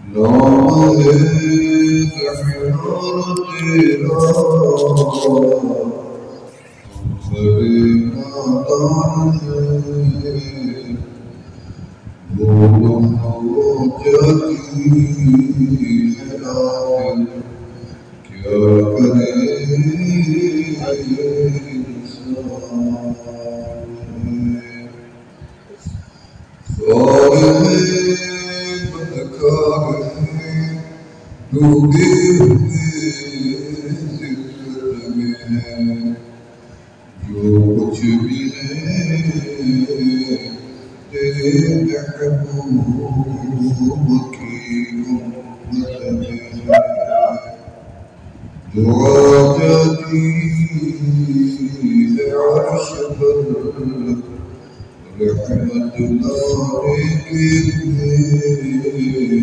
نام ہے بحیار تیرا بڑے نادان ہے بولو ہو جاتی ہے آخر کیا کرے انسان خوار ہے بدکار ہے ڈوبے ہوئے ذلت میں جو کچھ بھی ہے تیرے محبوب کی امت میں دعا جاتی ہے عرش پر رحمت لانے کے لیے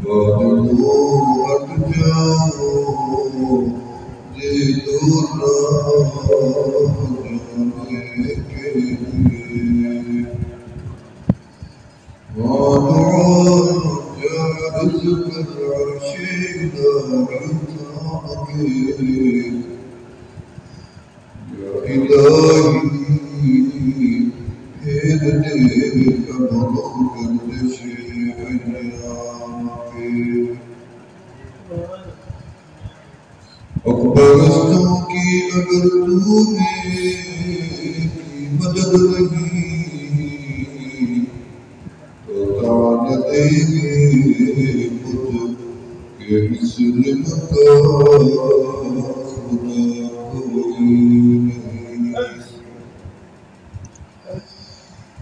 بادلوں ہٹ جاؤ یہ تو جانے کے لیے دعا جائز کر عرش الہی تھام کے یا الہی پھیر دے کمروں گردش ایام کے اکبرستوں کی اگر تو نے کی مدد نہیں تو تان دے گے خود کہ مثل کا خدا کوئی نہیں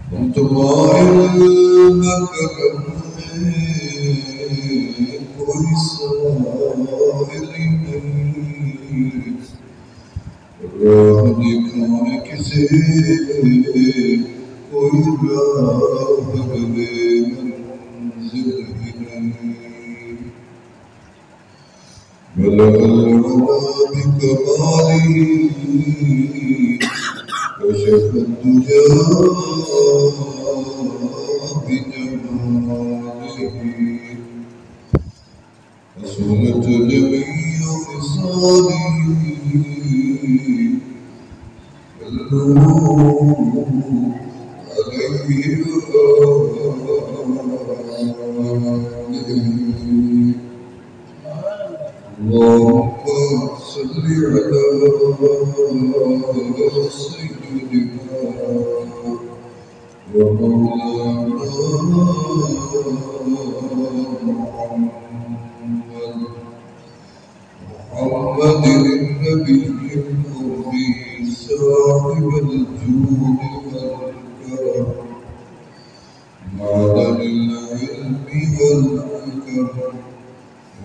ہم تمہارے کرم میں کوئی سائل نہیں راہ دکھانے کسے کوئی راہ بے منزل ہی نہیں بلغ العلا بکمالہ کشف الدجى بجماله حسنت جميع خصاله صلوا عليه اللهم صل على سيدنا ومولانا محمد النبي الأمي صاحب الجود والكرم معدن العلم والحكم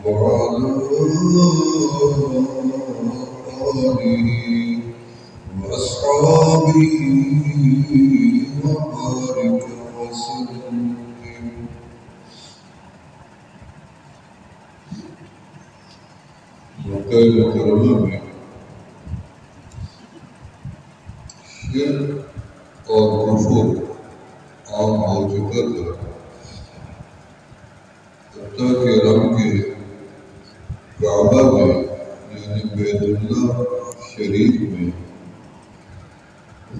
وعلى آله وأصحابه وبارك وسلم مکہ مکرمہ میں شرک اور کفر عام ہو چکا تھا حتیٰ کہ رب کے کعبہ میں یعنی بیت اللہ شریف میں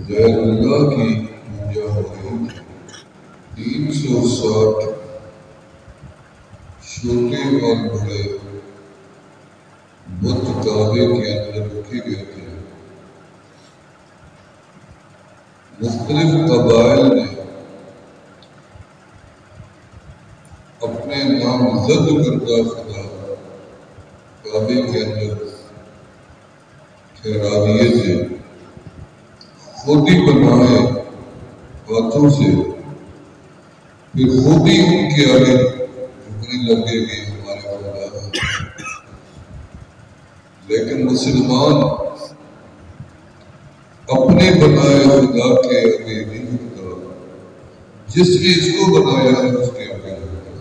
غیر اللہ کی پوجا ہو رہی تھی 360 چھوٹے اور بڑے بت کعبے کے اندر رکھے گئے تھے مختلف قبائل نے اپنے نامزد کردہ خدا کعبے کے اندر ٹھہرا دیے تھے خود ہی بنائے ہاتھوں سے پھر خود ہی ان کے آگے جھکنے لگے کہ ہمارے خدا ہے لیکن مسلمان اپنے بنائے خدا کے آگے نہیں جھکتا جس نے اس کو بنایا ہے اس کے آگے جھکتا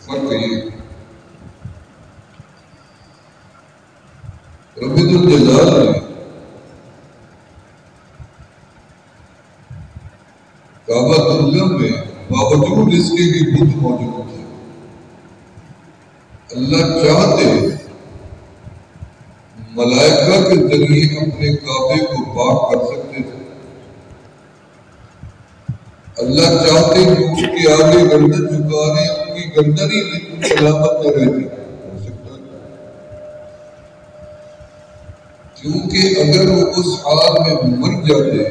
فرق یہ رب الجلال نے کعبۃ اللہ میں باوجود اس کے بھی بت موجود تھے اللہ چاہتے ملائکہ کے ذریعے اپنے کعبے کو پاک کر سکتے تھے، اللہ چاہتے کہ اس کے آگے گردن جھکانے ان کی گردن ہی سلامت نہ رہتی، ہو سکتا ہے، کیونکہ اگر وہ اس حال میں مر جاتے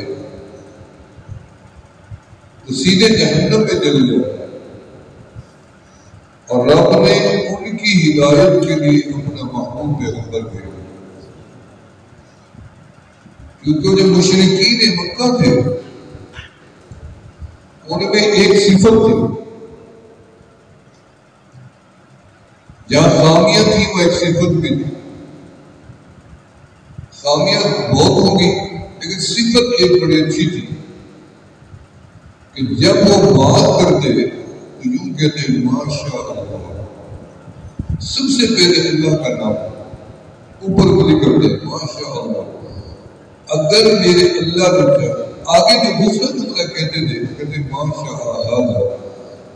تو سیدھے جہنم میں چلے جاتے، اور رب نے ان کی ہدایت کے لیے اپنا محبوب پیغمبر بھیجا، کیونکہ جو مشرکین مکہ تھے ان میں ایک صفت تھی، جہاں خامیاں تھی وہ ایک صفت بھی تھی، خامیاں بہت ہوں گی لیکن صفت ایک بڑی اچھی تھی کہ جب وہ بات کرتے تو یوں کہتے ماشاء اللہ، سب سے پہلے اللہ کا نام اوپر کو نکلتے ماشاء اللہ، اگر میرے اللہ نے چاہا، آگے جو دوسرا جملہ کہتے تھے کہتے ماشاء اللہ،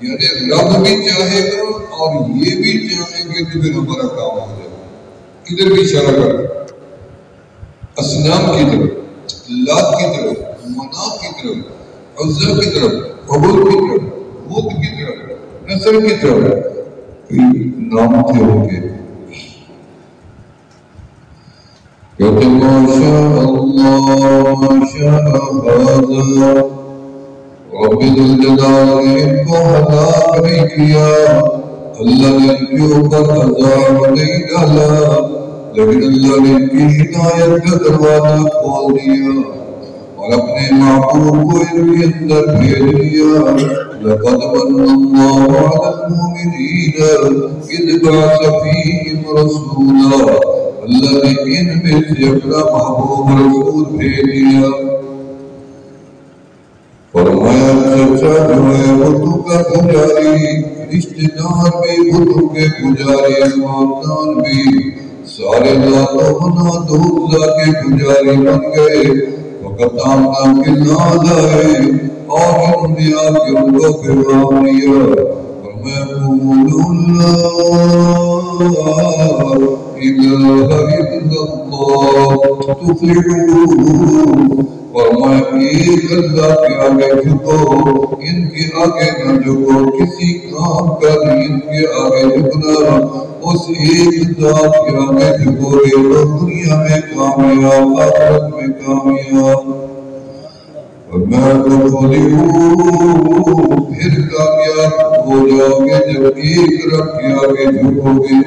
یعنی رب بھی چاہے گا اور یہ بھی چاہیں گے تو پھر ہمارا کام ہو جائے گا، ادھر بھی اشارہ کر اصنام کی طرف، لات کی طرف، منات کی طرف، عزا کی طرف، حبل کی طرف، بود کی طرف، نصر کی طرف نام تھے ان کے، کہتے ماشاء اللہ ماشاء هذا، رب الجلال نے ان کو ہلاک نہیں کیا، اللہ نے ان کے اوپر عذاب نہیں ڈالا، لیکن اللہ نے ان کی ہدایت کا دروازہ کھول دیا اور اپنے محبوب کو ان کے اندر بھیج دیا، لقد من اللہ علی المؤمنین اذ بعث فیہم رسولا، اللہ نے ان میں سے اپنا محبوب رسول بھیج دیا، فرمایا چچا جو ہے بتوں کا پجاری، رشتہ دار بھی بتوں کے پجاری، خاندان بھی سارے ذات و منات عزا کے پجاری بن گئے، وقت آمنا کے ناز آئے اور انہوں نے آ کے ان کو پیغام دیا، فرمایا قولوا لا الہ الا اللہ تفلحوا، فرمایا ایک اللہ کے آگے جھکو، ان کے آگے نہ جھکو، کسی کام کا نہیں ان کے آگے جھکنا، اس ایک ذات کے آگے جھکو گے تو دنیا میں کامیاب، آخرت میں کامیاب، فرمایا تفلحوا، پھر کامیاب ہو جاؤ گے جب ایک رب کے آگے جھکو گے،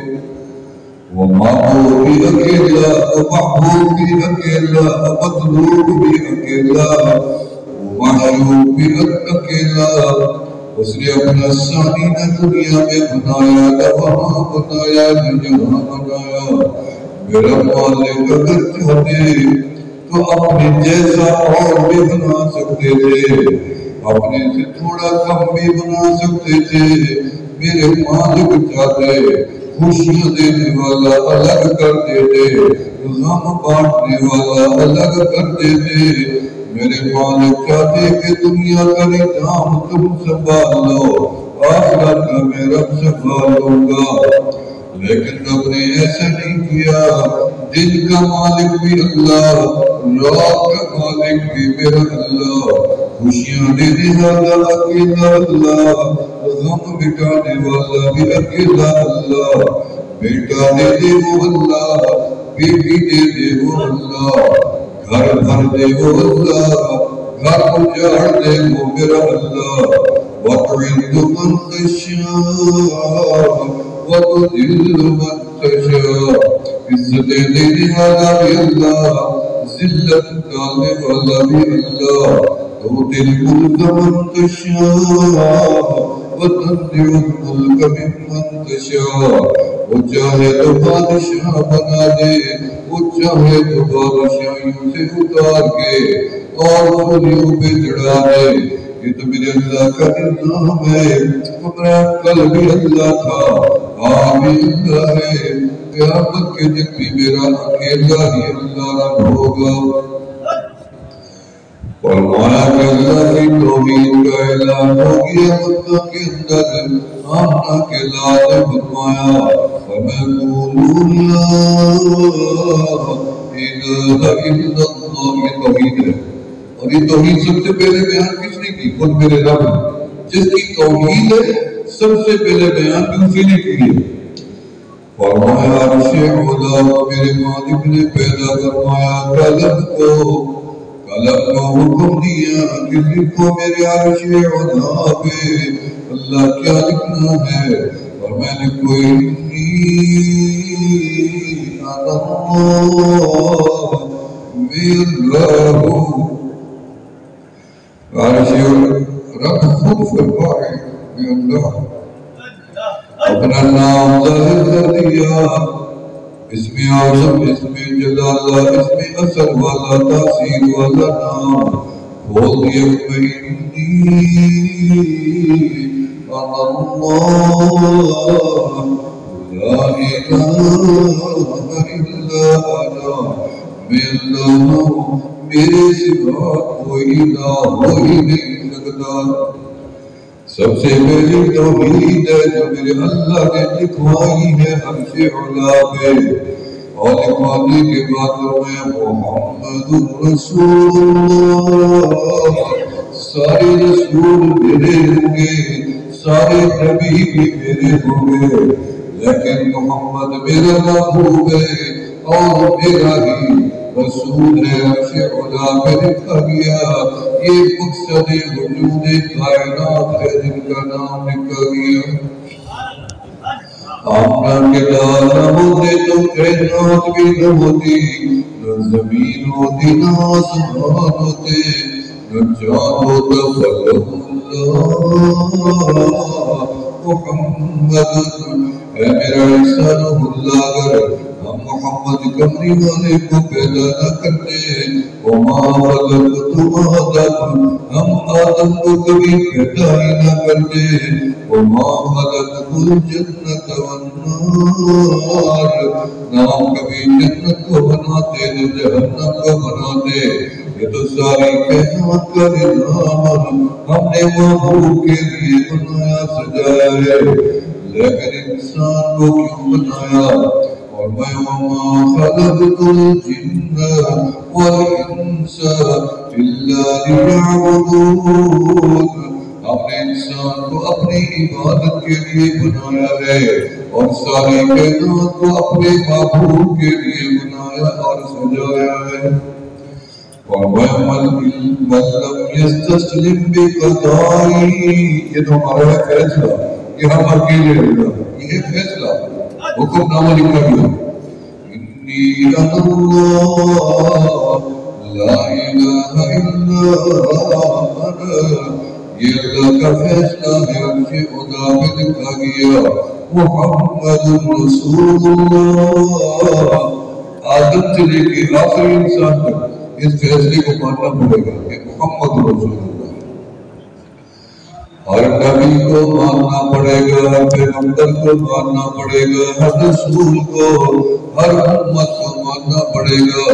وہ معبود بھی اکیلا، وہ محبوب بھی اکیلا، مطلوب بھی اکیلا، وہ معشوق بھی اکیلا، اس نے اپنا ثانی نہ دنیا میں بنایا، نہ وہاں بنایا، نہ جہاں بنایا، میرا مالک اگر چاہتے تو اپنے جیسا اور بھی بنا سکتے تھے، اپنے سے تھوڑا کم بھی بنا سکتے تھے، میرے مالک چاہتے خوشیاں دینے والا الگ کر دیتے، غم بانٹنے والا الگ کر دیتے، میرے مالک چاہتے کہ دنیا کا نظام تم سنبھال لو، آخرت کا میں رب سنبھال لوں گا، لیکن رب نے ایسا نہیں کیا، دن کا مالک بھی اللہ، رات کا مالک بھی میرا اللہ، خوشیاں دینے والا اکیلا اللہ، غم مٹانے والا بھی اکیلا اللہ، بیٹا دے دے وہ اللہ، بیٹی دے دے وہ اللہ، گھر بھر دے وہ اللہ، گھر اجاڑ دے وہ میرا اللہ، وَتُعِزُّ مَن تَشَاءُ وَتُذِلُّ مَن تَشَاءُ، عزت دینے والا بھی اللہ، ذلت ڈالنے والا بھی اللہ، تُؤْتِي الْمُلْكَ مَن تَشَاءُ وَتَنزِعُ الْمُلْكَ مِمَّن تَشَاءُ، وہ چاہے تو بادشاہ بنا دے، وہ چاہے تو بادشاہیوں سے اتار کے اور سوریوں پہ چڑھا دے، یہ تو میرے اللہ کا نظام ہے، تمہارا کل بھی اللہ تھا، آج بھی اللہ ہے، قیامت کے دن بھی میرا اکیلا ہی اللہ رب ہوگا، فرمایا کہ اللہ کی توحید کا اعلان ہو گیا مکہ کے اندر، آمنہ کے لال فرمایا، وَمَا قُولُوا لَا إِلَهَ إِلَّا اللَّهِ. یہ توحید ہے، اور یہ توحید سب سے پہلے بیان کس نے کی؟ خود میرے رب نے. جس کی توحید ہے سب سے پہلے بیان بھی اسی نے کی ہے. فرمایا عرش خدا میرے مالک نے پیدا فرمایا قلم کو حکم دیا کہ لکھو میرے عرش خدا پہ اللہ کیا لکھنا ہے، اور میں نے کوئی عرش رب خود فرمائے میں اللہ اپنا نام ظاہر کر دیا، اس میں اعظم، اس میں جلالہ، اس میں اثر والا، تاثیر والا نام بول دیا کہ انی انا اللہ لا الہ الا انا. میں اللہ ہوں، میرے سوا کوئی الہ ہو ہی نہیں سکتا. سب سے پہلی توحید ہے جو میرے اللہ نے لکھوائی ہے عرش علا پہ، اور لکھوانے کے بعد میں محمد رسول اللہ. سارے رسول میرے ہوں گے، سارے نبی بھی میرے ہوں گے، لیکن محمد میرا محبوب ہے اور میرا ہی رسول ہے. عرش علا پہ لکھا گیا، یہ مقصد وجود کائنات ہے جن کا نام لکھا گیا. آمنا کے دار نہ ہوتے تو کائنات بھی نہ ہوتی، نہ زمین ہوتی نہ آسمان ہوتے، نہ چاند ہوتا فلک اللہ محمد. اے میرا احسان اللہ اگر ہم محمد کمری والے کو پیدا نہ کرتے، وما خلقت آدم، ہم آدم کو کبھی پیدا ہی نہ کرتے، وما خلقت الجنت والنار، نہ ہم کبھی جنت کو بناتے نہ جہنم کو بناتے. یہ تو ساری کائنات کا نظام ہم نے محبوب کے لیے بنایا سجایا ہے، لیکن انسان کو کیوں بنایا؟ اور میں وما خلقت الجن والانس الا ليعبدون. ہم نے انسان کو اپنی عبادت کے لیے بنایا ہے، اور ساری کائنات کو اپنے محبوب کے لیے بنایا اور سجایا ہے. وَمَن لَّمْ يَسْتَسْلِمْ بِقَضَائِهِ، یہ تو ہمارا ہے فیصلہ، یہ ہم اکیلے ہوگا، یہ فیصلہ حکم نامہ لکھا گیا. انی انا اللہ لا الہ الا انا، یہ اللہ کا فیصلہ ہے. عرش خدا پہ لکھا گیا محمد رسول اللہ. آدم سے لے کے آخری انسان تک اس فیصلے کو ماننا پڑے گا کہ محمد رسول اللہ. ہر نبی کو ماننا پڑے گا، ہر پیغمبر کو ماننا پڑے گا، ہر رسول کو، ہر امت کو ماننا پڑے گا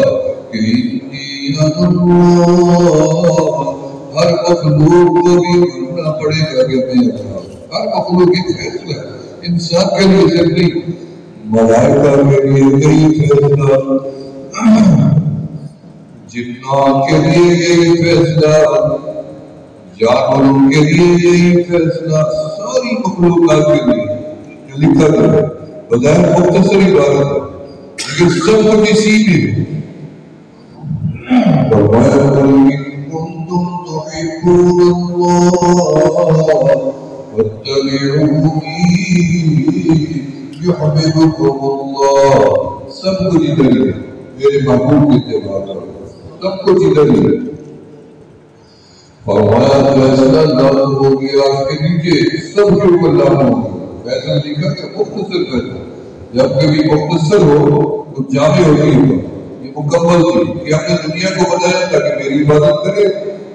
کہ انی انا اللہ. ہر مخلوق کو بھی ماننا پڑے گا کہ میں اللہ. ہر مخلوق کی فیصلہ ہے، انسان کے لیے صرف نہیں، ملائکہ کے لیے یہی فیصلہ، جنات کے لیے یہی فیصلہ، جانوروں کے لیے یہی فیصلہ، ساری مخلوقات کے لیے لکھا گیا. بظاہر مختصر عبارت ہے لیکن سب کچھ اسی میں. فرمایا قُلْ إِن كُنتُمْ تُحِبُّونَ اللَّهَ فَاتَّبِعُونِي يُحْبِبْكُمُ اللَّهُ. سب کچھ ادھر ہے، میرے محبوب کے اتباع کرو، سب کچھ ادھر ہے. فرمایا فیصلہ لاگو ہو گیا کے نیچے سب کے اوپر لاگو ہو گیا. فیصلہ لکھا کہ مختصر فیصلہ، جب کبھی مختصر ہو تو جامع ہوتی ہے، یہ مکمل تھی کہ ہم نے دنیا کو بتایا تاکہ میری عبادت کرے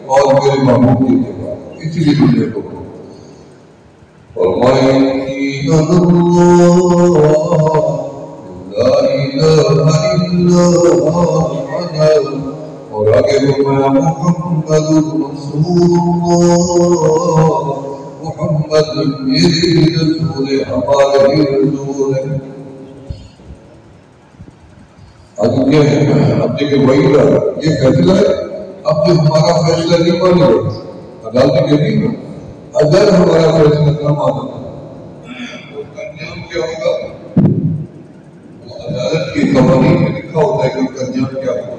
اور میرے محبوب کی اتباع کرے، اسی لیے دنیا کو بتایا. فرمایا انا اللہ لا الہ الا انا، اور آگے فرمایا محمد رسول اللہ. محمد میرے رسول، ہمارے رسول ہے. اب کیا ہے؟ اب دیکھیں وہی رہا یہ فیصلہ ہے. اب جو ہمارا فیصلہ نہیں مانے گا عدالت کے نہیں گا. اگر ہمارا فیصلہ نہ مانا تو اس کا انجام کیا ہوگا؟ وہ عدالت کی قوانین میں لکھا ہوتا ہے کہ اس کا انجام کیا ہوگا.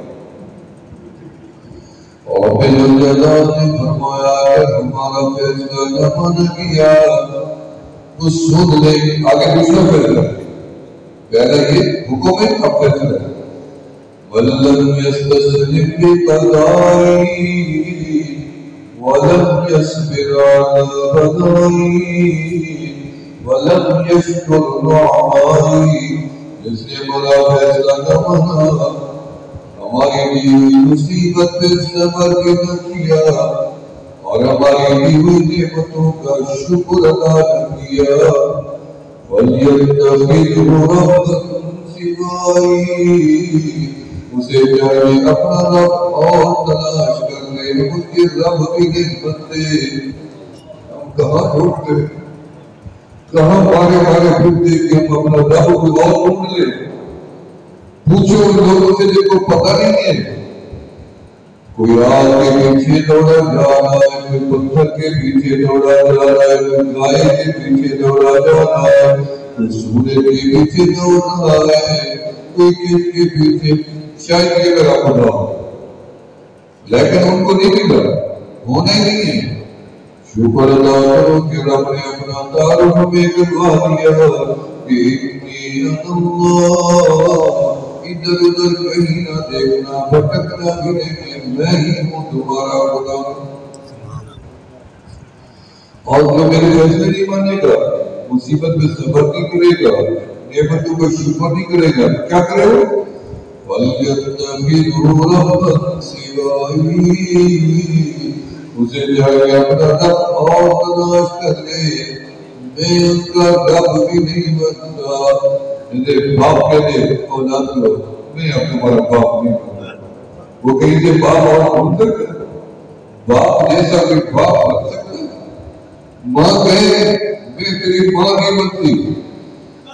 اور پھر جلال نے فرمایا اگر ہمارا فیصلہ نہ مانا گیا تو سود لے. آگے دوسرا فیصلہ ہے. پہلا یہ حکم ہے اب فیصلہ ہے. وَلَمْ يَسْتَسْلِمْ بِقَضَائِي وَلَمْ يَصْبِرْ عَلَى بَلَائِي وَلَمْ يَشْكُرْ نُعْمَائِي. جس نے بڑا فیصلہ نہ مانا ہماری دی ہوئی مصیبت پہ صبر بھی نہ کیا اور ہماری دی ہوئی نعمتوں کا شکر ادا نہ کیا. وَلْيَتَّخِذْ رَبًّا سِوَائِي. اسے چاہیے اپنا رب اور تلاش کر لے. اس کے رب بھی نہیں بنتے. ہم کہاں ڈھونڈتے کہاں بارے بارے ڈھونڈتے کہ ہم اپنا رب کو اور ڈھونڈ لیں. پوچھو ان لوگوں سے جن کو پتہ نہیں ہے. کوئی آگ کے پیچھے دوڑا جا رہا ہے, کوئی پتھر کے پیچھے دوڑا جا رہا ہے, کوئی گائے کے پیچھے دوڑا جا رہا ہے, کوئی سورج کے پیچھے دوڑ رہا ہے, کوئی کس کے پیچھے. شاید یہ میرا خدا ہو لیکن ان کو نہیں ملا, ہونا ہی نہیں ہے. شکر ادا کرو کہ رب نے اپنا تعارف ہمیں کروا دیا کہ انی اللہ. ادھر ادھر کہیں نہ دیکھنا, بھٹکنا بھی نہیں, میں ہی ہوں تمہارا خدا. اور جو میرے فیصلے نہیں مانے گا, مصیبت میں صبر نہیں کرے گا, نعمتوں کا شکر نہیں کرے گا, کیا کرے ہو؟ وَلْيَتَّخِذْ رَبًّا سِوَائِي. اسے چاہیے اپنا رب اور تلاش کر لے. میں اس کا رب بھی نہیں بنتا. جیسے باپ کہتے اولاد کو میں اب تمہارا باپ نہیں بنتا. وہ کہیں سے باپ اور بن سکتا ہے؟ باپ جیسا کوئی باپ بن سکتا ہے؟ ماں کہے میں تیری ماں نہیں بنتی.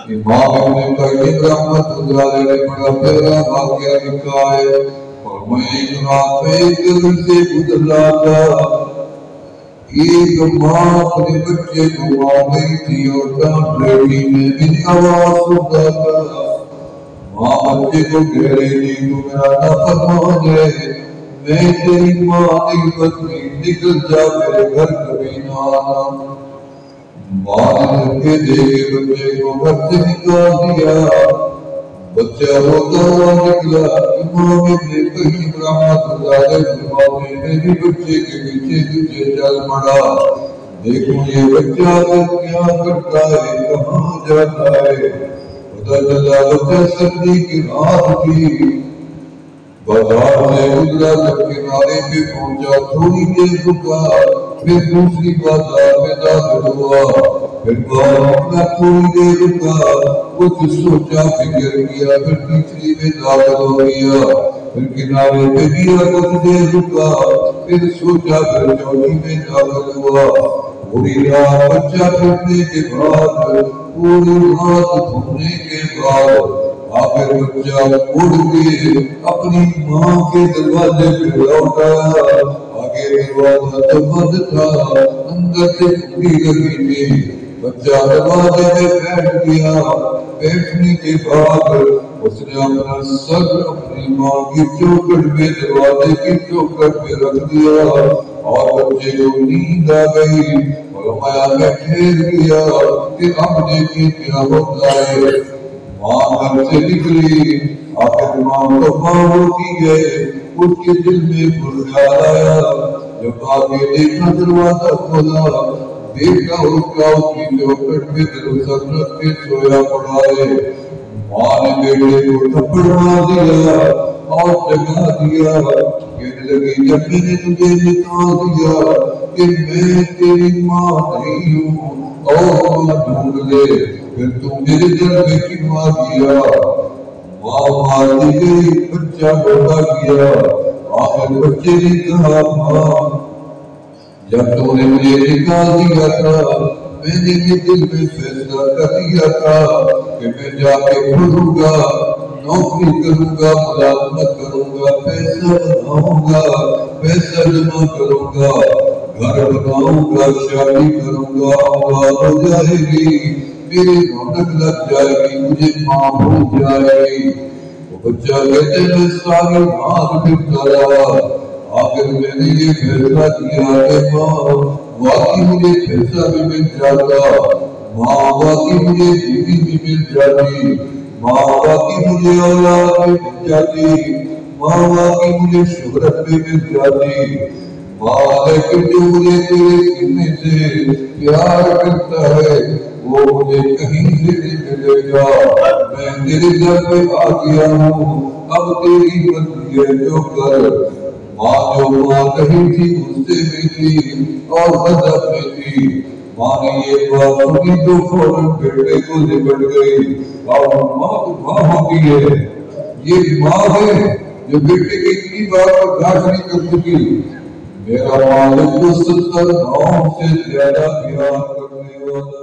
امام ابن قیم رحمۃ اللہ علیہ نے بڑا پیارا واقعہ لکھا ہے. اور میں ایک رات میں ایک دل سے گزر رہا تھا. ایک ماں اپنے بچے کو مار گئی تھی اور ڈانٹ رہی, میں بھی آواز سنتا تھا. ماں بچے کو کہہ رہی تھی تو میرا نافرمان ہے, میں تیری ماں نہیں بنتی, نکل جا, میرے گھر کبھی نہ آنا. ماں نے دھکے دے کے بچے کو گھر سے نکال دیا. بچہ روتا ہوا نکلا. امام ابن قیم رحمۃ اللہ علیہ فرماتے ہیں میں بھی بچے کے پیچھے پیچھے چل پڑا. دیکھو یہ بچہ کیا کرتا ہے, کہاں جاتا ہے. پتہ چلا بچہ سردی کی رات تھی. بازار سے گزرا, جب کنارے پہ پہنچا تھوڑی دیر رکا, پھر دوسری بازار میں داخل ہوا, پھر باہر تھوڑی دیر رکا, کچھ سوچا فکر کیا, پھر تیسری میں داخل ہو گیا, پھر کنارے پہ گیا, کچھ دیر رکا, پھر سوچا, پھر چوتھی میں داخل ہوا. پوری رات بچہ پھرنے کے بعد, پوری رات گھومنے کے بعد آخر بچہ اڑ کے اپنی ماں کے دروازے پہ لوٹ آیا. آگے دروازہ تو بند تھا, اندر سے کنڈی لگی تھی. بچہ دروازے میں بیٹھ گیا. بیٹھنے کے بعد اس نے اپنا سر اپنی ماں کی چوکھٹ میں, دروازے کی چوکھٹ میں رکھ دیا اور بچے کو نیند آ گئی. اور مایا میں ٹھہر گیا کہ اب دیکھیں کیا ہوتا ہے. ماں گھر سے نکلی. آخر ماں تو ماں ہوتی ہے, اس کے دل میں خیال آیا. جب آگے دیکھا دروازہ کھولا, دیکھا اس کا اس کی چوکھٹ میں سر رکھ کے سویا پڑا ہے. ماں نے بیٹے کو تھپڑ مار دیا اور جگا دیا. کہنے لگی جب میں نے تجھے نکال دیا کہ میں تیری ماں نہیں ہوں اور ماں ڈھونڈ لے, پھر تو میرے گھر میں کیوں آ گیا. ماں مار دی گئی, بچہ ڈھونڈا گیا. آخر بچے نے کہا ماں جب تو نے مجھے نکال دیا تھا, میں نے دل میں فیصلہ کر دیا تھا کہ میں جا کے ڈھونڈوں گا, نوکری کروں گا، ملازمت کروں گا، پیسہ بناؤں گا، پیسہ جمع کروں گا، گھر بناؤں گا، شادی کروں گا، اولاد ہو جائے گی، میری رونق لگ جائے گی، مجھے ماں بھول جائے گی۔ وہ بچہ کہتے میں ساری رات پھرتا رہا، آخر میں نے یہ فیصلہ کیا کہ ماں واقعی مجھے پیسہ بھی مل جاتا، ماں واقعی مجھے بیوی بھی مل جاتی، ماں واقعی مجھے اولاد بھی مل جاتی، ماں واقعی مجھے شہرت بھی مل جاتی، ماں لیکن جو مجھے تیرے سینے سے پیار کرتا ہے وہ مجھے کہیں سے نہیں ملے گا۔ میں تیرے گھر پہ آ گیا ہوں، اب تیری مرضی ہے جو کر۔ ماں جو ماں کہیں تھی غصے میں تھی اور غضب میں تھی، ماں نے یہ بات سنی تو فوراً بیٹے کو لپٹ گئی۔ اور ماں تو ماں ہوتی ہے، یہ ماں ہے جو بیٹے کی اتنی بات برداشت نہیں کر سکی۔ میرا مالک تو 70 گاؤں سے زیادہ پیار کرنے والا